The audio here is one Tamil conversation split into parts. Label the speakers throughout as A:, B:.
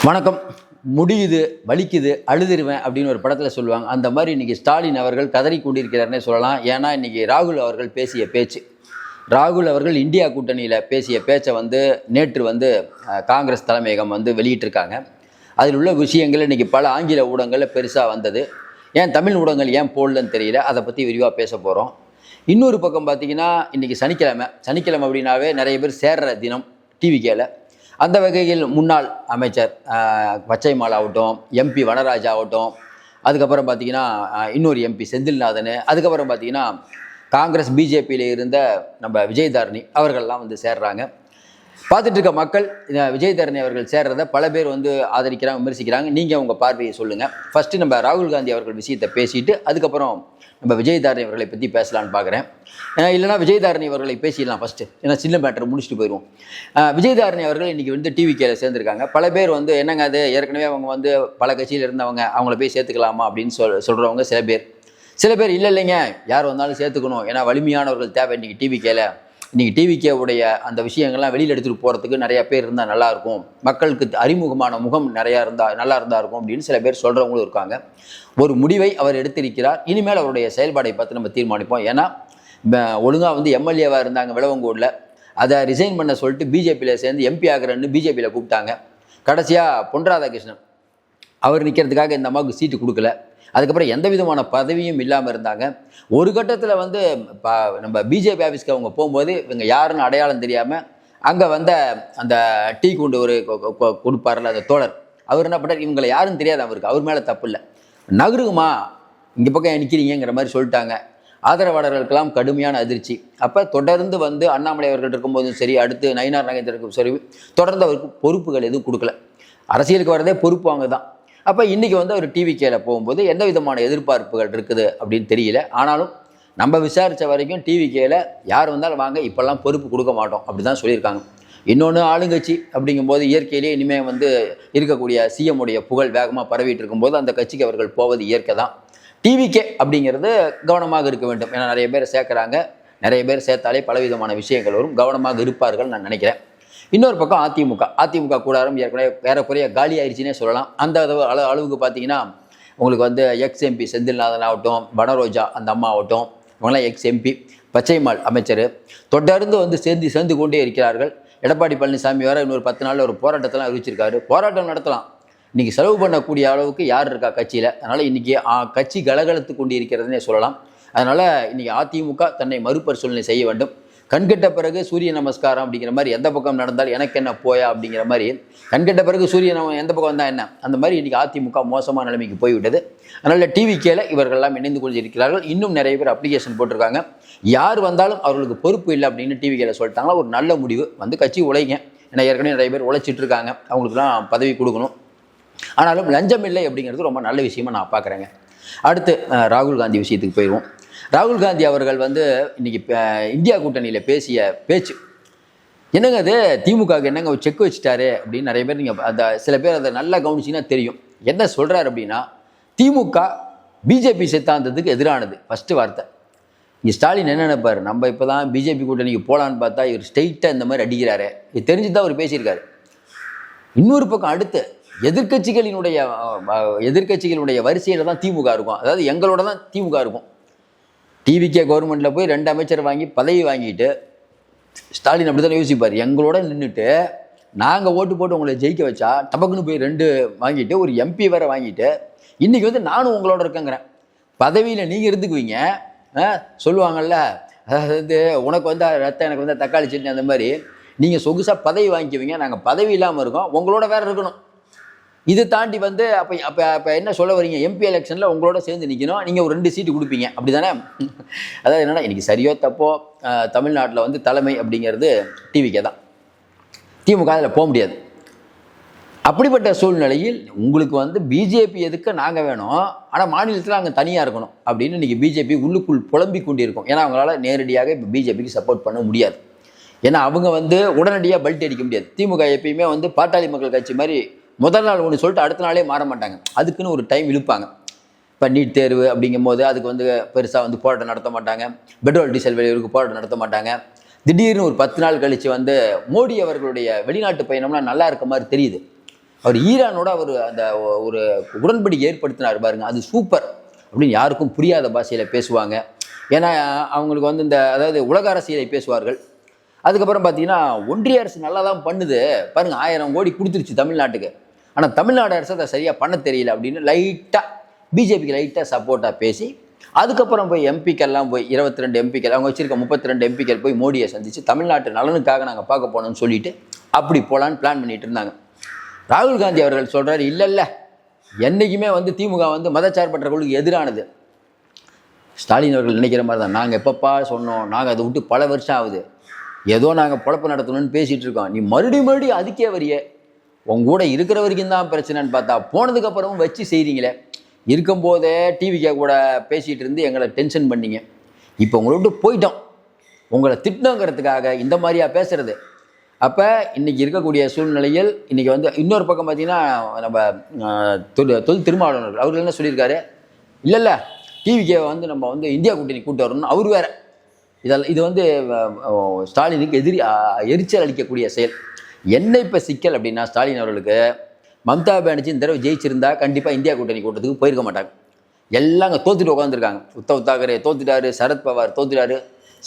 A: வணக்கம். முடியுது, வலிக்குது, அழுதுருவேன் அப்படின்னு ஒரு படத்தில் சொல்லுவாங்க. அந்த மாதிரி இன்றைக்கி ஸ்டாலின் அவர்கள் கதறி கொண்டிருக்கிறார்னே சொல்லலாம். ஏன்னா இன்றைக்கி ராகுல் அவர்கள் பேசிய பேச்சு, ராகுல் அவர்கள் இந்தியா கூட்டணியில் பேசிய பேச்சை நேற்று காங்கிரஸ் தலைமையகம் வெளியிட்டிருக்காங்க. அதில் உள்ள விஷயங்கள் இன்றைக்கி பல ஆங்கில ஊடகங்களில் பெருசாக வந்தது. ஏன் தமிழ் ஊடகங்கள் ஏன் போடலன்னு தெரியல. அதை பற்றி விரிவாக பேச போகிறோம். இன்னொரு பக்கம் பார்த்திங்கன்னா இன்றைக்கி சனிக்கிழமை அப்படின்னாவே நிறைய பேர் சேர்ற தினம் டிவிகேல. அந்த வகையில் முன்னாள் அமைச்சர் பச்சைமால் ஆகட்டும், எம்பி வனராஜ் ஆகட்டும், அதுக்கப்புறம் பார்த்திங்கன்னா இன்னொரு எம்பி செந்தில்நாதன், அதுக்கப்புறம் பார்த்திங்கன்னா காங்கிரஸ் பிஜேபியில் இருந்த நம்ம விஜயதாரணி அவர்கள்லாம் சேர்றாங்க. பார்த்துட்டு இருக்க மக்கள் விஜயதாரணி அவர்கள் சேர்றதை பல பேர் ஆதரிக்கிறாங்க, விமர்சிக்கிறாங்க. நீங்கள் உங்கள் பார்வையை சொல்லுங்கள். ஃபஸ்ட்டு நம்ம ராகுல் காந்தி அவர்கள் விஷயத்தை பேசிட்டு அதுக்கப்புறம் நம்ம விஜயதாரணி அவர்களை பற்றி பேசலான்னு பார்க்குறேன். இல்லைனா விஜயதாரணி அவர்களை பேசிடலாம் ஃபஸ்ட்டு, ஏன்னா சின்ன மேட்டர் முடிச்சுட்டு போயிடுவோம். விஜயதாரணி அவர்கள் இன்றைக்கி டிவிகேல சேர்ந்துருக்காங்க. பல பேர் என்னங்க அது ஏற்கனவே அவங்க பல கட்சியில் இருந்தவங்க, அவங்கள போய் சேர்த்துக்கலாமா அப்படின்னு சொல்கிறவங்க சில பேர் இல்லைங்க, யார் வந்தாலும் சேர்த்துக்கணும், ஏன்னா வலிமையானவர்கள் தேவை இன்றைக்கி டிவிகேல. இன்றைக்கி டிவிகேவுடைய அந்த விஷயங்கள்லாம் வெளியில் எடுத்துகிட்டு போகிறதுக்கு நிறையா பேர் இருந்தால் நல்லாயிருக்கும், மக்களுக்கு அறிமுகமான முகம் நல்லா இருந்தால் இருக்கும் அப்படின்னு சில பேர் சொல்கிறவங்களும் இருக்காங்க. ஒரு முடிவை அவர் எடுத்திருக்கிறார். இனிமேல் அவருடைய செயல்பாடை பார்த்து நம்ம தீர்மானிப்போம். ஏன்னா ஒழுங்காக எம்எல்ஏவாக இருந்தாங்க விளவங்கூரில், அதை ரிசைன் பண்ண சொல்லிட்டு பிஜேபியில் சேர்ந்து எம்பி ஆகிறன்னு பிஜேபியில் கூப்பிட்டாங்க. கடைசியாக பொன் ராதாகிருஷ்ணன் அவர் நிற்கிறதுக்காக இந்த அம்மாவுக்கு சீட்டு கொடுக்கல. அதுக்கப்புறம் எந்த விதமான பதவியும் இல்லாமல் இருந்தாங்க. ஒரு கட்டத்தில் நம்ம பிஜேபி ஆஃபீஸ்க்கு அவங்க போகும்போது இவங்க யாருன்னு அடையாளம் தெரியாமல் அங்கே அந்த டீ கொண்டு ஒரு கொடுப்பார்ல அந்த தோழர், அவர் என்ன பண்ணார், இவங்களை யாருன்னு தெரியாது அவருக்கு, அவர் மேலே தப்பு இல்லை, நகருமா இங்கே பக்கம் நிற்கிறீங்கிற மாதிரி சொல்லிட்டாங்க. ஆதரவாளர்களுக்கெல்லாம் கடுமையான அதிர்ச்சி. அப்போ தொடர்ந்து அண்ணாமலை அவர்கள் இருக்கும்போதும் சரி, அடுத்து நயினார் நாகேந்திரனுக்கும் சரி, தொடர்ந்து அவருக்கு பொறுப்புகள் எதுவும் கொடுக்கல. அரசியலுக்கு வரதே பொறுப்பு அவங்க தான். அப்போ இன்றைக்கி அவர் டிவிகேல போகும்போது எந்த விதமான எதிர்பார்ப்புகள் இருக்குது அப்படின்னு தெரியல. ஆனாலும் நம்ம விசாரித்த வரைக்கும் டிவிகேல யார் வந்தாலும் வாங்க, இப்போல்லாம் பொறுப்பு கொடுக்க மாட்டோம் அப்படி தான் சொல்லியிருக்காங்க. இன்னொன்று ஆளுங்கட்சி அப்படிங்கும்போது இயற்கையிலேயே இனிமேல் இருக்கக்கூடிய சிஎம் உடைய புகழ் வேகமாக பரவிட்டு இருக்கும்போது அந்த கட்சிக்கு அவர்கள் போவது இயற்கை தான். டிவிகே அப்படிங்கிறது கவனமாக இருக்க வேண்டும். ஏன்னா நிறைய பேர் சேர்க்குறாங்க, நிறைய பேர் சேர்த்தாலே பலவிதமான விஷயங்கள் வரும், கவனமாக இருப்பார்கள் நான் நினைக்கிறேன். இன்னொரு பக்கம் அதிமுக கூடாரம் ஏறக்குறைய காலி ஆயிடுச்சுன்னே சொல்லலாம். அந்த அளவுக்கு பார்த்தீங்கன்னா உங்களுக்கு எக்ஸ் எம்பி செந்தில்நாதன் ஆகட்டும், வனரோஜா அந்த அம்மா ஆகட்டும், இவங்களாம் எக்ஸ் எம்பி, பச்சைமால் அமைச்சர் தொடர்ந்து சேர்ந்து கொண்டே இருக்கிறார்கள். எடப்பாடி பழனிசாமி வேறு இன்னொரு 10 நாளில் ஒரு போராட்டத்தெல்லாம் அறிவிச்சிருக்காரு. போராட்டம் நடத்தலாம், இன்றைக்கி செலவு பண்ணக்கூடிய அளவுக்கு யார் இருக்கா கட்சியில். அதனால் இன்றைக்கி கட்சி கலகலத்து கொண்டு இருக்கிறதுனே சொல்லலாம். அதனால் இன்றைக்கி அதிமுக தன்னை மறுபரிசீலனை செய்ய வேண்டும். கண்கெட்ட பிறகு சூரிய நமஸ்காரம் அப்படிங்கிற மாதிரி எந்த பக்கம் நடந்தால் எனக்கு என்ன போயா அப்படிங்கிற மாதிரி, கண்கெட்ட பிறகு எந்த பக்கம் வந்தால் என்ன, அந்த மாதிரி இன்றைக்கி அதிமுக மோசமான நிலைமைக்கு போய்விட்டது. அதனால் டிவிகேல இவர்கள்லாம் இணைந்து கொண்டு இருக்கிறார்கள். இன்னும் நிறைய பேர் அப்ளிகேஷன் போட்டிருக்காங்க. யார் வந்தாலும் அவர்களுக்கு பொறுப்பு இல்லை அப்படின்னு டிவிகேல சொல்லிட்டாங்களா, ஒரு நல்ல முடிவு. கட்சி உழைங்க, ஏன்னா ஏற்கனவே நிறைய பேர் உழைச்சிட்டு இருக்காங்க, அவங்களுக்குலாம் பதவி கொடுக்கணும். ஆனாலும் லஞ்சம் இல்லை அப்படிங்கிறது ரொம்ப நல்ல விஷயமா நான் பார்க்குறேங்க. அடுத்து ராகுல் காந்தி விஷயத்துக்கு போயிடுவோம். ராகுல் காந்தி அவர்கள் இன்றைக்கி இந்தியா கூட்டணியில் பேசிய பேச்சு என்னங்க, அது திமுகவுக்கு என்னங்க செக் வச்சுட்டாரு அப்படின்னு நிறைய பேர் நீங்கள் சில பேர் அதை நல்லா கவனிச்சிங்கன்னா தெரியும். என்ன சொல்கிறார் அப்படின்னா, திமுக பிஜேபி சித்தாந்தத்துக்கு எதிரானது ஃபஸ்ட்டு வார்த்தை. இங்கே ஸ்டாலின் என்ன நினைப்பார், நம்ம இப்போ தான் பிஜேபி கூட்டணிக்கு போகலான்னு பார்த்தா இவர் ஸ்ட்ரெயிட்டாக இந்த மாதிரி அடிக்கிறாரு, இது தெரிஞ்சு தான் அவர் பேசியிருக்காரு. இன்னொரு பக்கம் அடுத்து எதிர்கட்சிகளுடைய வரிசையில் தான் திமுக இருக்கும், அதாவது எங்களோட தான் திமுக இருக்கும். டிவிகே கவர்மெண்ட்டில் போய் 2 அமைச்சர் வாங்கி பதவி வாங்கிட்டு ஸ்டாலின் அப்படி தான் யோசிப்பார். எங்களோட நின்றுட்டு நாங்கள் ஓட்டு போட்டு உங்களை ஜெயிக்க வச்சா டபக்குன்னு போய் 2 வாங்கிட்டு ஒரு எம்பி வேற வாங்கிட்டு இன்றைக்கி நானும் உங்களோட இருக்கேங்கிறேன், பதவியில் நீங்கள் இருந்துக்குவீங்க. சொல்லுவாங்கள்ல, அதாவது உனக்கு ரத்தம் எனக்கு தக்காளி சட்னி, அந்த மாதிரி நீங்கள் சொகுசாக பதவி வாங்கிக்குவீங்க, நாங்கள் பதவி இல்லாமல் இருக்கோம், உங்களோட வேற இருக்கணும். இது தாண்டி அப்போ என்ன சொல்ல வரீங்க, எம்பி எலெக்ஷனில் உங்களோட சேர்ந்து நிற்கணும், நீங்கள் ஒரு 2 சீட்டு கொடுப்பீங்க அப்படி தானே. அதாவது என்னென்னா, இன்றைக்கி சரியோ தப்போ தமிழ்நாட்டில் தலைமை அப்படிங்கிறது டிவிகே தான், திமுக அதில் போக முடியாது. அப்படிப்பட்ட சூழ்நிலையில் உங்களுக்கு பிஜேபி எதுக்கு நாங்கள் வேணும், ஆனால் மாநிலத்தில் அங்கே தனியாக இருக்கணும் அப்படின்னு இன்றைக்கி பிஜேபி உள்ளுக்குள் புலம்பிக் கொண்டிருக்கும். ஏன்னா அவங்களால நேரடியாக இப்போ பிஜேபிக்கு சப்போர்ட் பண்ண முடியாது. ஏன்னா அவங்க உடனடியாக பல்ட்டி அடிக்க முடியாது. திமுக எப்பயுமே பாட்டாளி மக்கள் கட்சி மாதிரி முதல் நாள் ஒன்று சொல்லிட்டு அடுத்த நாளே மாற மாட்டாங்க, அதுக்குன்னு ஒரு டைம் இழுப்பாங்க. இப்போ நீட் தேர்வு அப்படிங்கும் போது அதுக்கு பெருசாக போராட்டம் நடத்த மாட்டாங்க, பெட்ரோல் டீசல் விலைக்கு போராட்டம் நடத்த மாட்டாங்க. திடீர்னு ஒரு 10 நாள் கழித்து மோடி அவர்களுடைய வெளிநாட்டு பயணம்லாம் நல்லா இருக்க மாதிரி தெரியுது. அவர் ஈரானோட அவர் அந்த ஒரு உடன்படிக்கை ஏற்படுத்தினார் பாருங்க, அது சூப்பர் அப்படின்னு யாருக்கும் புரியாத பாஷையில் பேசுவாங்க. ஏன்னா அவங்களுக்கு வந்து இந்த அதாவது உலக அரசியலை பேசுவார்கள். அதுக்கப்புறம் பார்த்தீங்கன்னா ஒன்றிய அரசு நல்லா தான் பண்ணுது பாருங்கள், 1000 கோடி கொடுத்துருச்சு தமிழ்நாட்டுக்கு, ஆனால் தமிழ்நாடு அரசு அதை சரியாக பண்ண தெரியல அப்படின்னு லைட்டாக பிஜேபிக்கு லைட்டாக சப்போர்ட்டாக பேசி, அதுக்கப்புறம் போய் எம்பிக்கெல்லாம் போய் 22 எம்பிக்கள் அவங்க வச்சுருக்க 32 எம்பிக்கள் போய் மோடியை சந்தித்து தமிழ்நாட்டு நலனுக்காக நாங்கள் பார்க்க போனோம்னு சொல்லிட்டு அப்படி போகலான்னு பிளான் பண்ணிட்டு இருந்தாங்க. ராகுல் காந்தி அவர்கள் சொல்கிறார், இல்லை என்றைக்குமே வந்து திமுக வந்து மதச்சார்பற்ற கொள்கைக்கு எதிரானது. ஸ்டாலின் அவர்கள் நினைக்கிற மாதிரி தான், நாங்கள் எப்பப்பா சொன்னோம், நாங்கள் அதை விட்டு பல வருஷம் ஆகுது, ஏதோ நாங்கள் பொழப்பு நடத்தணும்னு பேசிகிட்டு இருக்கோம், நீ மறுபடியும் அதுக்கே வரிய, உங்க கூட இருக்கிற வரைக்கும் தான் பிரச்சனைன்னு பார்த்தா போனதுக்கப்புறமும் வச்சு செய்கிறீங்களே, இருக்கும்போதே டிவிக்கே கூட பேசிகிட்டு இருந்து எங்களை டென்ஷன் பண்ணிங்க, இப்போ உங்களை விட்டு போயிட்டோம், உங்களை திட்டணுங்கிறதுக்காக இந்த மாதிரியா பேசுறது. அப்போ இன்றைக்கி இருக்கக்கூடிய சூழ்நிலையில் இன்றைக்கி வந்து இன்னொரு பக்கம் பார்த்திங்கன்னா நம்ம தொல் திருமாவளவர்கள் அவர்கள் என்ன சொல்லியிருக்காரு, இல்லை டிவிக்கே வந்து நம்ம வந்து இந்தியா கூட்டணி கூட்டு வரணும்னு அவர் வேறு. இது வந்து ஸ்டாலினுக்கு எரிச்சல் அளிக்கக்கூடிய செயல். என்ன இப்போ சிக்கல் அப்படின்னா, ஸ்டாலின் அவர்களுக்கு மம்தா பானர்ஜி இந்த தடவை ஜெயிச்சிருந்தா கண்டிப்பாக இந்தியா கூட்டணி கூட்டத்துக்கு போயிருக்க மாட்டாங்க. எல்லாம் அங்கே தோத்துட்டு உட்காந்துருக்காங்க. உத்தவ் தாக்கரே தோத்துட்டாரு, சரத்பவார் தோத்துட்டாரு.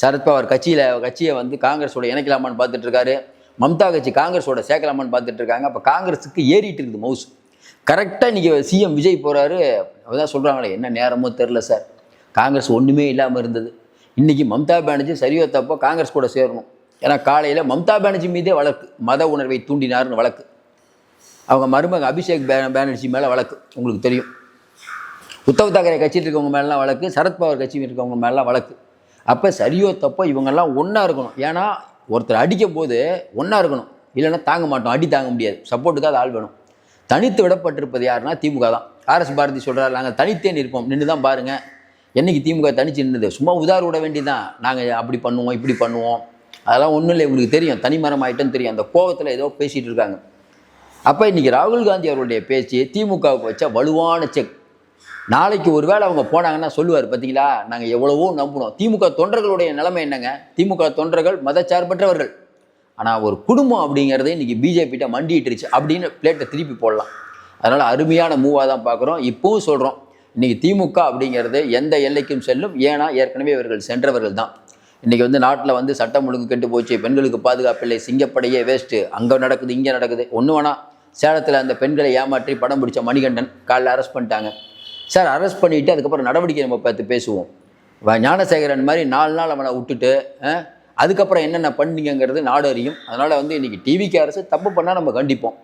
A: சரத்பவார் கட்சியை வந்து காங்கிரஸோட இணைக்கலாமான்னு பார்த்துட்டு இருக்காரு. மம்தா கட்சி காங்கிரஸோட சேர்க்கலாமான்னு பார்த்துட்டு இருக்காங்க. அப்போ காங்கிரஸுக்கு ஏறிட்டு இருக்குது மவுஸ். கரெக்டாக இன்றைக்கி சிஎம் விஜய் போகிறாரு. அதான் சொல்கிறாங்களே, என்ன நேரமோ தெரில சார், காங்கிரஸ் ஒன்றுமே இல்லாமல் இருந்தது, இன்றைக்கி மம்தா பானர்ஜி சரியோ தப்போ காங்கிரஸ் கூட சேரணும். ஏன்னா காலையில் மம்தா பானர்ஜி மீதே வழக்கு, மத உணர்வை தூண்டினார்னு வழக்கு, அவங்க மருமக அபிஷேக் பானர்ஜி மேலே வழக்கு, உங்களுக்கு தெரியும். உத்தவ் தாக்கரே கட்சியில் இருக்கவங்க மேலாம் வழக்கு, சரத்பவார் கட்சியில் இருக்கவங்க மேலாம் வழக்கு. அப்போ சரியோ தப்போ இவங்கெல்லாம் ஒன்றா இருக்கணும். ஏன்னா ஒருத்தர் அடிக்கும் போது ஒன்றா இருக்கணும், இல்லைன்னா தாங்க மாட்டோம், அடி தாங்க முடியாது, சப்போர்ட்டுக்காக ஆள் வேணும். தனித்து விடப்பட்டிருப்பது யாருன்னா திமுக தான். ஆர்எஸ் பாரதி சொல்கிறார், நாங்கள் தனித்தே நிற்போம், நின்று தான் பாருங்கள். என்றைக்கு திமுக தனிச்சு நின்றுது, சும்மா உதார விட வேண்டியதான், நாங்கள் அப்படி பண்ணுவோம் இப்படி பண்ணுவோம், அதெல்லாம் ஒன்றும் இல்லை, உங்களுக்கு தெரியும், தனிமரம் ஆகிட்டோன்னு தெரியும். அந்த கோபத்தில் ஏதோ பேசிகிட்டு இருக்காங்க. அப்போ இன்றைக்கி ராகுல் காந்தி அவருடைய பேச்சு திமுகவுக்கு வச்ச வலுவான செக். நாளைக்கு ஒரு வேளை அவங்க போனாங்கன்னா சொல்லுவார், பார்த்தீங்களா நாங்கள் எவ்வளவோ நம்பினோம். திமுக தொண்டர்களுடைய நிலைமை என்னங்க, திமுக தொண்டர்கள் மதச்சார்பற்றவர்கள், ஆனால் ஒரு குடும்பம் அப்படிங்கிறதே இன்றைக்கி பிஜேபிகிட்ட மண்டிட்டுருச்சு அப்படின்னு பிளேட்டை திருப்பி போடலாம். அதனால் அருமையான மூவாக தான் பார்க்குறோம். இப்போவும் சொல்கிறோம், இன்றைக்கி திமுக அப்படிங்கிறது எந்த எல்லைக்கும் செல்லும். ஏன்னா ஏற்கனவே இவர்கள் சென்றவர்கள் தான். இன்றைக்கி வந்து நாட்டில் வந்து சட்டம் ஒழுங்கு கெட்டு போச்சு, பெண்களுக்கு பாதுகாப்பில்லை, சிங்கப்படையே வேஸ்ட்டு, அங்கே நடக்குது இங்கே நடக்குது. ஒன்று வேணா சேலத்தில் அந்த பெண்களை ஏமாற்றி படம் பிடிச்ச மணிகண்டன் காலைல அரெஸ்ட் பண்ணிட்டாங்க சார். அரெஸ்ட் பண்ணிவிட்டு அதுக்கப்புறம் நடவடிக்கை நம்ம பார்த்து பேசுவோம். ஞானசேகரன் மாதிரி 4 நாள் அவனை விட்டுட்டு அதுக்கப்புறம் என்னென்ன பண்ணீங்கிறது நாடு அறியும். அதனால் வந்து இன்றைக்கி டிவிக்கு அரசு தப்பு பண்ணால் நம்ம கண்டிப்போம்.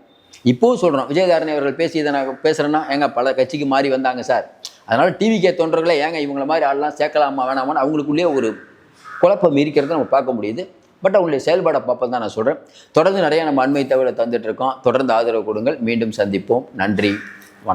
A: இப்போவும் சொல்கிறோம், விஜயதாரணி அவர்கள் பேசியதை நான் பேசுகிறேன்னா, ஏங்க பல கட்சிக்கு மாறி வந்தாங்க சார், அதனால் டிவிக்கே தொண்டர்களே ஏங்க இவங்கள மாதிரி ஆள்லாம் சேர்க்கலாமா வேணாமான்னு அவங்களுக்குள்ளேயே ஒரு குழப்பம் இருக்கிறத நம்ம பார்க்க முடியுது. பட் அவங்களுடைய செயல்பாடை பார்ப்பது தான் நான் சொல்கிறேன். தொடர்ந்து நிறையா நம்ம அண்மை தகவலை தந்துட்டு இருக்கோம். தொடர்ந்து ஆதரவு கொடுங்கள். மீண்டும் சந்திப்போம். நன்றி.